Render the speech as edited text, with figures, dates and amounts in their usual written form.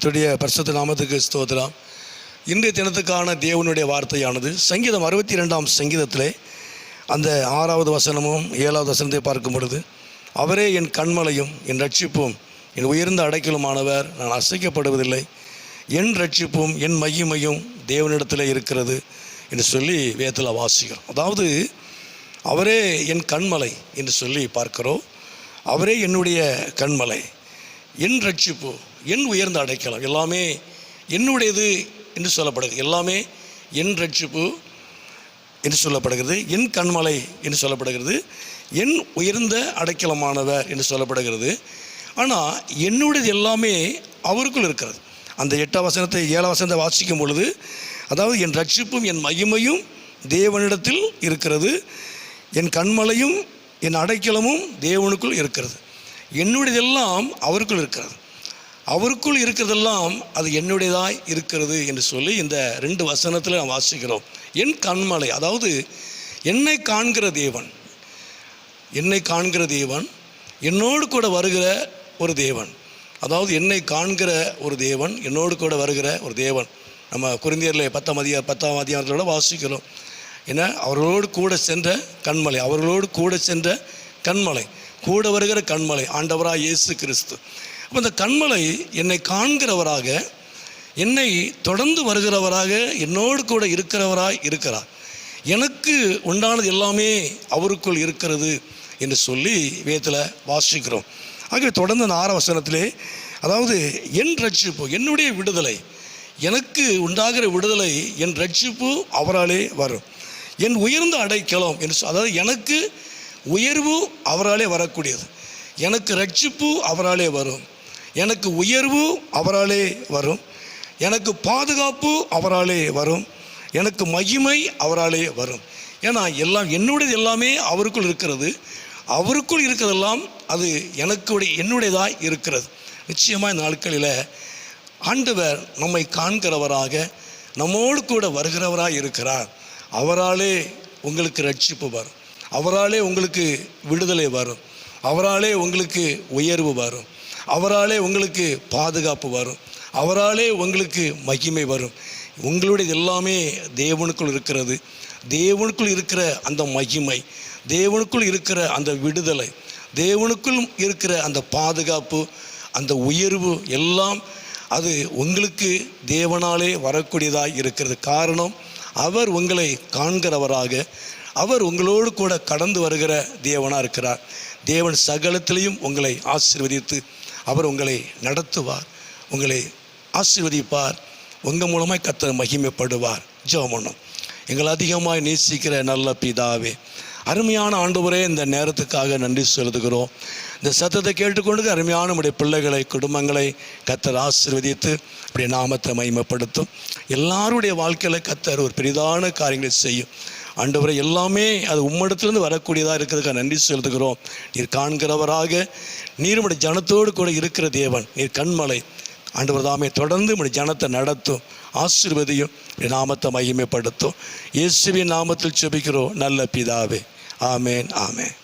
கர்த்தருடைய பரிசுத்த நாமத்துக்கு ஸ்தோத்திரம். இன்றைய தினத்துக்கான தேவனுடைய வார்த்தையானது சங்கீதம் 62ஆம் சங்கீதத்திலே அந்த 6வது வசனமும் 7வது வசனத்தை பார்க்கும் பொழுது, அவரே என் கண்மலையும் என் ரட்சிப்பும் என் உயர்ந்த அடைக்கலுமானவர், நான் அசைக்கப்படுவதில்லை, என் ரட்சிப்பும் என் மகிமையும் தேவனிடத்தில் இருக்கிறது என்று சொல்லி வேதத்தில் வாசிக்கிறோம். அதாவது அவரே என் கண்மலை என்று சொல்லி பார்க்கிறோம். அவரே என்னுடைய கண்மலை, என் ரட்சிப்பு, என் உயர்ந்த அடைக்கலம், எல்லாமே என்னுடையது என்று சொல்லப்படுகிறது. எல்லாமே என் ரட்சிப்பு என்று சொல்லப்படுகிறது, என் கண்மலை என்று சொல்லப்படுகிறது, என் உயர்ந்த அடைக்கலமானவர் என்று சொல்லப்படுகிறது. ஆனால் என்னுடையது எல்லாமே அவருக்குள் இருக்கிறது. அந்த 8ஆம் வசனத்தை 7ஆம் வசனத்தை வாசிக்கும் பொழுது, அதாவது என் ரட்சிப்பும் என் மகிமையும் தேவனிடத்தில் இருக்கிறது, என் கண்மலையும் என் அடைக்கலமும் தேவனுக்குள் இருக்கிறது, என்னுடையதெல்லாம் அவருக்குள் இருக்கிறது, அவருக்குள் இருக்கிறதெல்லாம் அது என்னுடையதாய் இருக்கிறது என்று சொல்லி இந்த 2 வசனத்தில் நாம் வாசிக்கிறோம். என் கண்மலை, அதாவது என்னை காண்கிற தேவன், என்னை காண்கிற தேவன், என்னோடு கூட வருகிற ஒரு தேவன். அதாவது என்னை காண்கிற ஒரு தேவன், என்னோடு கூட வருகிற ஒரு தேவன். நம்ம கொரிந்தியரில் 10ஆம் அதிகாரத்தோட வாசிக்கிறோம். ஏன்னா அவர்களோடு கூட சென்ற கண்மலை, அவர்களோடு கூட சென்ற கண்மலை, கூட வருகிற கண்மலை ஆண்டவராக இயேசு கிறிஸ்து. அப்போ இந்த கண்மலை என்னை காண்கிறவராக, என்னை தொடர்ந்து வருகிறவராக, என்னோடு கூட இருக்கிறவராய் இருக்கிறார். எனக்கு உண்டானது எல்லாமே அவருக்குள் இருக்கிறது என்று சொல்லி வேதத்தில் வாசிக்கிறோம். ஆகவே தொடர்ந்து அந்த 6ஆம் வசனத்திலே, அதாவது என் ரட்சிப்பு, என்னுடைய விடுதலை, எனக்கு உண்டாகிற விடுதலை, என் ரட்சிப்பு அவராலே வரும், என் உயர்ந்த அடைக்கலம் என்று அதாவது எனக்கு உயர்வு அவராலே வரக்கூடியது, எனக்கு ரட்சிப்பு அவராலே வரும், எனக்கு உயர்வு அவராலே வரும், எனக்கு பாதுகாப்பு அவராலே வரும், எனக்கு மகிமை அவராலே வரும். ஏன்னா எல்லாம் என்னுடையது எல்லாமே அவருக்குள் இருக்கிறது, அவருக்குள் இருக்கிறதெல்லாம் அது என்னுடையதாய் இருக்கிறது. நிச்சயமாக இந்த நாட்களில் ஆண்டவர் நம்மை காண்கிறவராக, நம்மோடு கூட வருகிறவராக இருக்கிறார். அவராலே உங்களுக்கு ரட்சிப்பு வரும், அவராலே உங்களுக்கு விடுதலை வரும், அவராலே உங்களுக்கு உயர்வு வரும், அவராலே உங்களுக்கு பாதுகாப்பு வரும், அவராலே உங்களுக்கு மகிமை வரும். உங்களுடைய எல்லாமே தேவனுக்குள் இருக்கிறது. தேவனுக்குள் இருக்கிற அந்த மகிமை, தேவனுக்குள் இருக்கிற அந்த விடுதலை, தேவனுக்குள் இருக்கிற அந்த பாதுகாப்பு, அந்த உயர்வு எல்லாம் அது உங்களுக்கு தேவனாலே வரக்கூடியதாக இருக்கிறது. காரணம், அவர் உங்களை காண்கிறவராக, அவர் உங்களோடு கூட கடந்து வருகிற தேவனாக இருக்கிறார். தேவன் சகலத்திலையும் உங்களை ஆசீர்வதித்து அவர் உங்களை நடத்துவார், உங்களை ஆசீர்வதிப்பார், உங்கள் மூலமாய் கர்த்தர் மகிமைப்படுவார். ஜெபம் பண்ணும். எங்களை அதிகமாய் நேசிக்கிற நல்ல பிதாவே, அருமையான ஆண்டவரே, இந்த நேரத்துக்காக நன்றி செலுத்துகிறோம். இந்த சத்தத்தை கேட்டுக்கொண்டு அருமையான நம்முடைய பிள்ளைகளை, குடும்பங்களை கர்த்தர் ஆசீர்வதித்து அப்படி நாமத்தை மகிமைப்படுத்தும். எல்லாருடைய வாழ்க்கையில் கர்த்தர் ஒரு பெரிதான காரியங்களை செய்யும். ஆண்டவரை எல்லாமே அது உம்மிடத்திலிருந்து வரக்கூடியதாக இருக்கிறதுக்காக நன்றி செலுத்துகிறோம். நீர் காண்கிறவராக, நீர் நம்முடைய ஜனத்தோடு கூட இருக்கிற தேவன், நீர் கண்மலை. ஆண்டவர் தாமே தொடர்ந்து நம்முடைய ஜனத்தை நடத்தும், ஆசீர்வதியும், நாமத்தை மகிமைப்படுத்தும். இயேசுவின் நாமத்தில் ஜெபிக்கிறோம் நல்ல பிதாவே. ஆமேன், ஆமேன்.